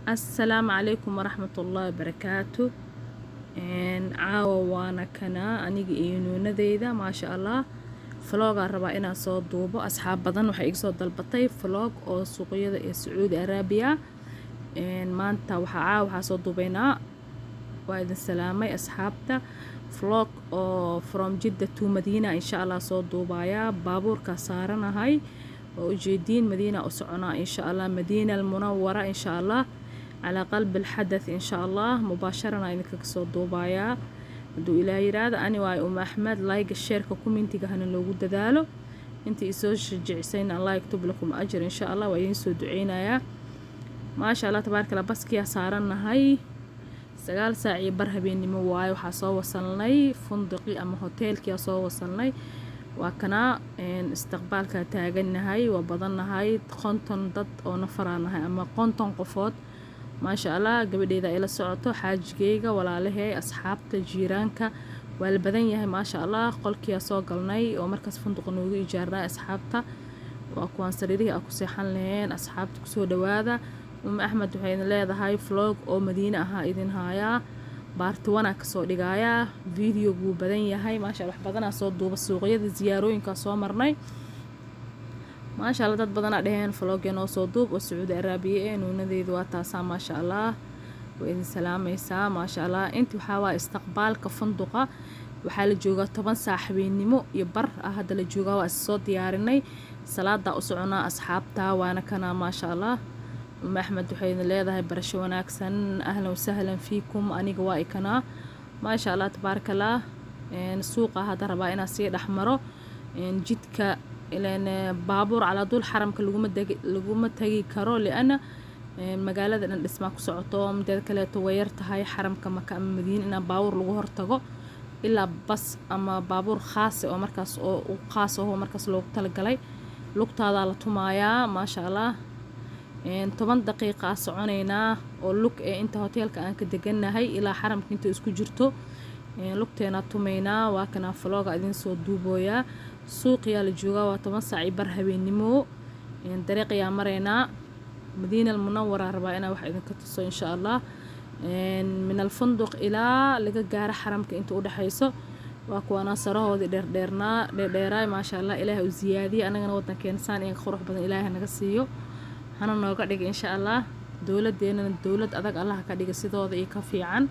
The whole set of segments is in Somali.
السلام عليكم ورحمة الله وبركاته. caawa waana kana aniga iyo nuunadeyda maasha Allah vlog aan rabaa inaan soo duubo. asxaab badan waxay iga soo dalbatay vlog oo suuqyada ee Saudi Arabia. maanta waxaa soo duubaynaa, waa idin salaamay asxaabta, vlog oo from Jeddah to Madina insha Allah soo duubaya. baabuurka saaranahay oo ujeediin Madina u soconaa insha Allah, Madina al-Munawwara insha Allah, على قلب الحدث إن شاء الله مباشرة. إنك كسر دوبايا دو إلى يراد أنا واي أحمد لايك الشركة كومنتي كهنا لو جود دالو أنت إسوش جعسين الله يكتب لكم أجر إن شاء الله وينسوا دعينا يا ما شاء الله تبارك الله. بس كيا صارنا هاي سجال ساعي برهبين مواي وحصو وصلني فندقي أما هوتيل كيا صو وصلني وكنا استقبال كتاجنا هاي وبضلنا هاي قنطن ضد أو نفرنا هاي أما قنطن قفوت ما شاء الله. gabadheeda ay la socoto xaajigeyga walaalahay asxaabta jiiraanka waa la badan yahay ma sha Allah. qolkii soo galnay oo markaas funduqa noogu ijaarnay asxaabta, waa kuwan sariirihii aan ku seexan lahayn. asxaabta ku soo dhawaada. Axmed waxay leedahay vlog oo Madiina ah idin haya, baarti wana ka soo dhigaya. video gu badan yahay ma sha Allah, wax badan soo duuba suuqyada ziyaarooyinka soo marnay ما شاء الله. dad badan dhaheen vlog inoo soo duub oo Saudi Arabia nuunadeedu waa taasa ma sha Allah. way idin salaamaysaa ma sha Allah. inta waxa waa istiqbaalka funduqa, waxaa la joogaa 10 saac habeenimo iyo bar ah. hadda la joogaa waa soo diyaarinay salaada u soconaa asxaabta waana kana ma sha Allah. Axmed waxay leedahay barasho wanaagsan, ahlan wa sahlan fiikum. aniga waa ikana ma sha Allah tabarakallah. suuqa hadda rabaa inaan sii dhaxmaro jidka إلين بابور على طول حرم لقومة تجي كارو، لأن مجالة إن الاسم كسعتهم ده كله تويرت هاي حرم كما كان مدينة إن بابور لقوه ارتقى إلا بس. أما بابور خاص أو مركز أو خاص هو مركز لوق تلقلي لوقت هذا على تومايا ما شاء الله. 8 دقيقة سعونينا ولوك أنت هوتيل كأنك دجنا هاي إلى حرم كنت اسكو جرتو لوقتنا تومينا وكنا فلوق قاعدين سو دوبويا. suuqiya la joogaa waa 10 saac bar habeenimo. dariiqaya marayna Madiina al-Munawwara rabaa inaa wax idin ka tuso insha Allah. min al-funduq ilaa laga gaaro xaramka inta u dhaxayso waa kuwana sarahoodi dheeray ma sha Allah. ilaahay u ziyaadiyo anagana wadankeena saan in qurux badan ilaahay naga siiyo, hana nooga dhig insha Allah. dawladeena dawlad adag Allah ka dhigo sidooda iyo ka fiican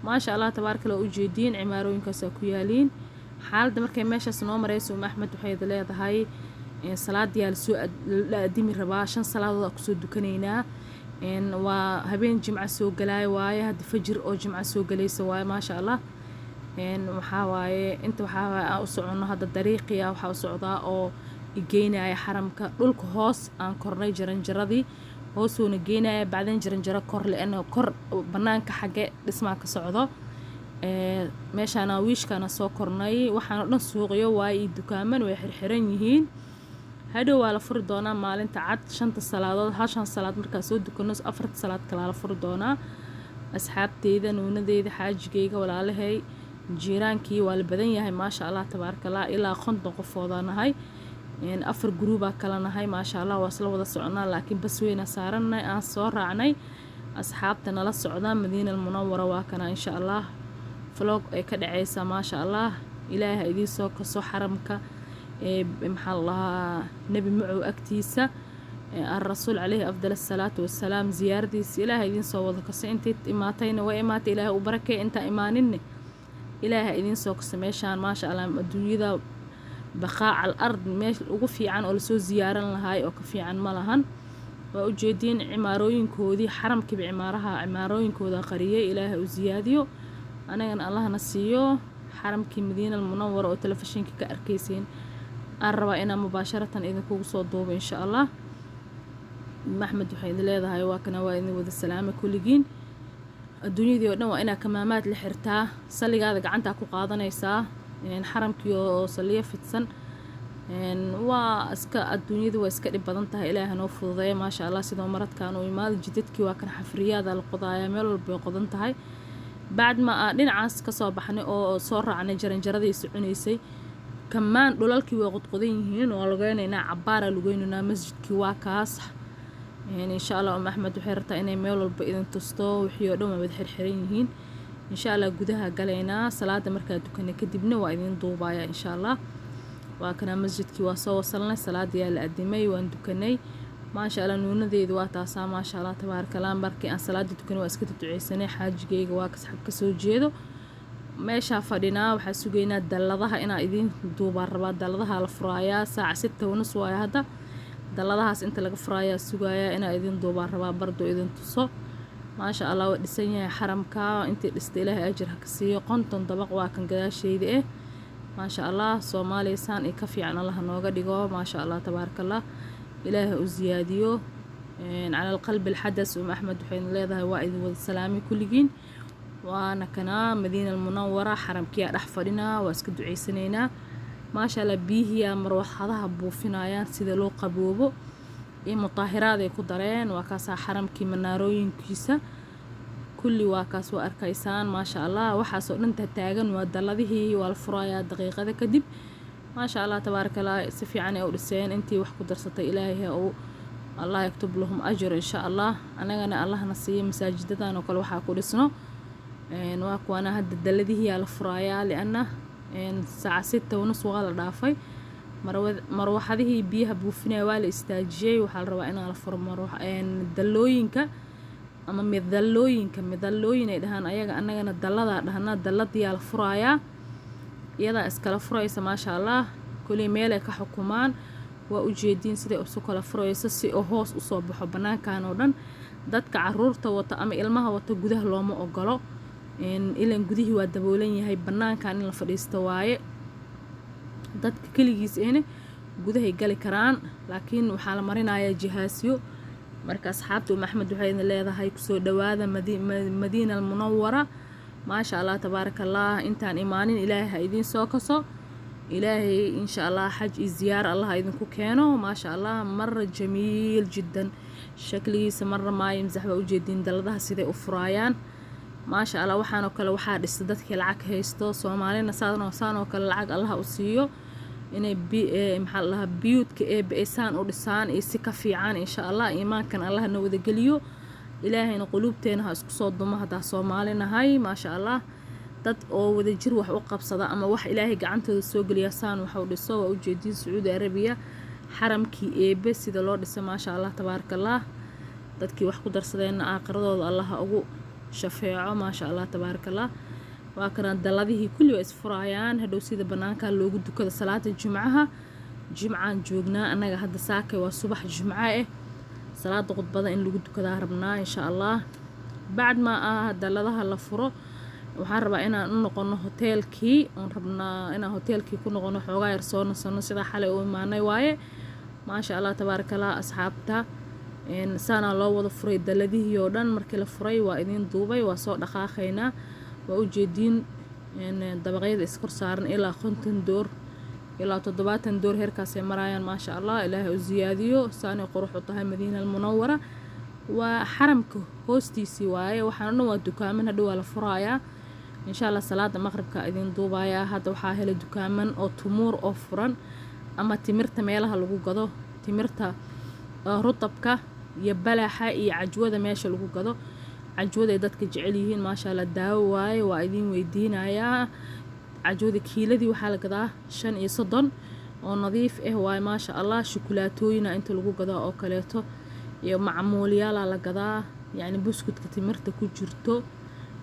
ma sha Allah tabarakallah. u jeediin cimaarooyinkaas ku yaaliin xaalada markay meeshaas noo marayso. Axmed waxay leedahay salaadii la soo aadimi rabaa 5 salaadood ku soo dukanaynaa. waa habeen jimca soo galay waaye, hadda fajr oo jimca soo galayso waaye ma sha Allah. waxa waaye inta waxa u socono hadda dariiqiya waxa u socdaa oo igeynaya xaramka. dhulka hoos aan kornay jaranjaradii hoosoona geynaya bacdan jaranjaro kor leena kor banaanka xagee dhismaa ka socdo. meeshana wiishkana soo kornay waxaan dhan suuqiyo waay dukaaman way xirxiran yihiin. hadhow waa la furi doonaa maalinta cad 5 salaadood. 5 salaad markaa soo dukano 4 salaad kala la furi doonaa. asxaabteyda nuunadeeda xaajigeyga walaalahay jiiraankii waa la badan yahay ma sha Allah tabarakallah. ilaa 50 qofoodanahay 4 group kala nahay ma sha Allah. waa isla wada soconaa laakiin bas weyna saaranay aan soo raacnay asxaabta nala socda Madiina al-Munawwara waa kana insha Allah. vlog ay ka dhacaysa ma sha Allah. ilaahay idin soo kaso xaramka maxaa Allah nabi mucu agtiisa الرسول عليه أفضل الصلاة والسلام زيارتيس. إلهي إذن سو وذا كسي انت إماتين وإمات إلهي وبركة انت إيمانين. إلهي إذن سو كسي ميشان ما شاء الله. الدنيا ذا بقاء على الأرض ميش وقفي عن أولسو زيارة لهاي وكفي عن ملهن. وأجدين عماروين كودي حرم كب عمارها عماروين كودا قرية إلهي وزياديو. أنا الله نسيو حرم كي مدينة المنورة وتلفزيون كأركيسين. الروا إنا مباشرة إذا كوب صوت دوب إن شاء الله. أحمد وحيد لهذا هاي واكنا وإذن وذ السلامة كل جين. الدنيا دي ودنا وإنا كمامات لحرتها صلي قاعدة عنتها كقاضنا يسا يعني حرم كيو صلية في السن واسكا الدنيا دي واسكا بدنتها إلها نوفض ما شاء الله. سيدو مرات كانوا يمال جدتك واكن حفريات القضايا ميلو بقضنتها بعد ما دينعاس kasoo baxnay oo soo raacnay jaranjaradii soconaysay. kamaan dhulalkii way qodqodan yihiin oo lageynayna cabaara lageynayna masjidkii waa kaas إن شاء الله أحمد وحيرتا إني ميل والبإذن تستو وحيو دوما بدحر حرينهين إن شاء الله جودها قلينا صلاة مركز دكنا كدبنا وإذن ضوبايا إن شاء الله وكنا مسجد كي وصلنا صلاة ديال القديمي وان دكني ما شاء الله نونا ذي ذوات عصا ما شاء الله تبارك الله بركي أن صلاة دكنا واسكت تعيسني حاج جيج واكس حب كسو جيدو ما شافدنا وحسوجينا دلضها إنا إذن دوبار رباد دلضها الفرايا ساعة 6:30 ويا هذا دلضهاس inta laga furaya sugaya ina idin duubaan rabaa bardo idin tuso ma sha Allah waa dhisan yahay xaramka intii dhistay Ilaahay ajir ha ka siiyo 50 dabaq waa kan gadaasheeda ma sha Allah Soomaaliya saan ka fiican Allah nooga dhigo ma sha Allah tabarakallah Ilaahay u ziyaadiyo على القلب الحدث أحمد وحين leedahay waa idin wada salaami kulligiin waana kana Madiina al-Munawwara xaramkiya dhax fadhina waa iska duceysanayna ما شاء الله بيهي مروحها بوفينايان سيدا لو قبوبو إيه مطاهرات يكو دارين وكاسا حرمكي مناروين كيسا كل واكاس وأركايسان ما شاء الله وحاسو ننتا تاغن ودالذيه والفرايا دقيقة ذا كدب ما شاء الله تبارك الله سفي عني أو لسين انتي وحكو درسة إلهي أو الله يكتب لهم أجر إن شاء الله أنا الله نصيه مساجدتان وكل وحاكو لسنو نواكو أنا هاد دالذيه الفرايا لأنه الساعة 6:30 وغالا دافاي مروحadihii biyaha buufinaya waa la istaajiyay waxa la rabaa in la furo dallooyinka ama midallooyin ay dhahaan ayaga annagana dallada dhahana dalladii la furaya iyada iskala furaysa ma sha Allah kulli meel ay ka xukumaan waa u jeedin sida u soo kala furaysa si oo hoos u soo baxo banaankan oo dhan dadka caruurta wata ama ilmaha wata gudaha looma ogolo ilan gudihii waa daboolan yahay banaankan in la fadhiisto waaye dadka kaligiis gudahay gali karaan laakiin waxaa la marinayaa jihaasyo marka asxaabtu Axmed waxay leedahay ku soo dhawaada Madiina al-Munawwara ma sha Allah tabarakallah intaan imaanin Ilaahay idin soo kaso Ilaahay in sha Allah xaj ziyaar Allah idinku keeno ma sha Allah marra jamiil jiddan shakligiisa marra ma yimsax ba u jeedin daladaha sida u furayaan ما شاء الله وحنا وكلا واحد استدت كالعك هيستو سومالينا سان وكلا العك الله أسيو إن محلها بيوت بإنسان ورسان يسكا في عان إن شاء الله إيمان كان الله نوذ قليو إلهي نقلوب تينها اسكسود ضمها دا سومالينا هاي ما شاء الله dad oo wada jir wax u qabsada ama wax Ilaahay gacantooda soo galiya saan waxa uu dhiso oo ujeedin Saudi Arabia xaramkii eebe sida loo dhisay ma sha Allah tabarakallah dadkii wax ku darsadeen aaqiradooda Allah ugu shafeeco ma sha Allah tabarakallah waa kana daladihii kulli way isfurayaan hadhow sida banaanka loogu dukada salaada jimcaan joognaa anaga hadda saakay waa subax jimca salaada qudbada in lagu dukada rabnaa insha Allah baad ma daladaha la furo waxaan rabaa inaan u noqono hoteelkii oo rabnaa inaan hoteelkii ku noqono xoogaa yar soo nasano sida xalay u imaanay waaye ma sha Allah tabarakallah asxaabta sana loo wada furay daladihii oo dhan markii la furay waa idin duubay waa soo dhaqaaqayna waa u jeedin dabaqyada iskor saaran ilaa 50 door ilaa 70 door heerkaas ay marayaan ma sha Allah Ilaahay u ziyaadiyo saani qurux u tahay Madiina al-Munawwara waa xaramka hoostiisii waaye waxaana waa dukaaman hadhow la furayaa إن شاء الله صلاة المغرب كأذين دوبايا هذا وحاهل دكامان أو تمور أو فرن أما تمرت ميلها لجو قضو تمرت رطبك يبلا حقي عجودة ماشى لجو قضو عجودة يدك جعليهن ما شاء الله الدواي وأيدين ويدين يا عجودة كيلة دي وحالة كذا شن يصدن ونظيف واي ما شاء الله شوكولاتوينا أنت لجو قضو أو كليتو معمول يلا لقضا يعني بسكوت كتمرت كوجرتو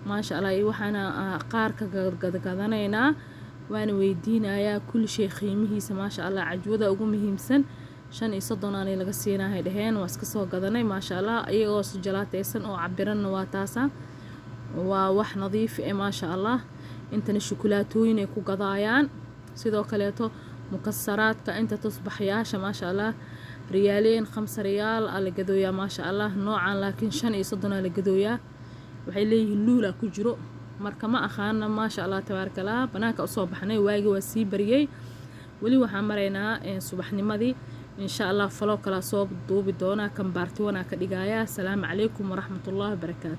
ما شاء الله وحنا قارك قدقدنينا وانا ويدينايا كل شيء قيمه ما شاء الله عجوده ugu muhiimsan 5 laga siinahay dhaheen waa iska soo gadanay ma sha Allah iyagoo sujalaataysan oo cabiran waa taasa waa wax nadiif ma sha Allah intana shukulaatooyin ay ku gadayaan sidoo kale to mukassaraadka inta tusbaxyaasha ma sha Allah riyaaleen 5 riyaal ala gadooya ma sha Allah noocan laakiin 5 la gadooya waxay leeyihiin luula ku jiro marka ma aqaana ma sha Allah tabarakallah banaanka u soo baxnay waagi waa sii bariyay wali waxaan mareynaa subaxnimadii insha Allah falo kala soo duubi doona kan baarti wana ka dhigaya assalaamu calaykum wa rahmatullahi wa barakaatuh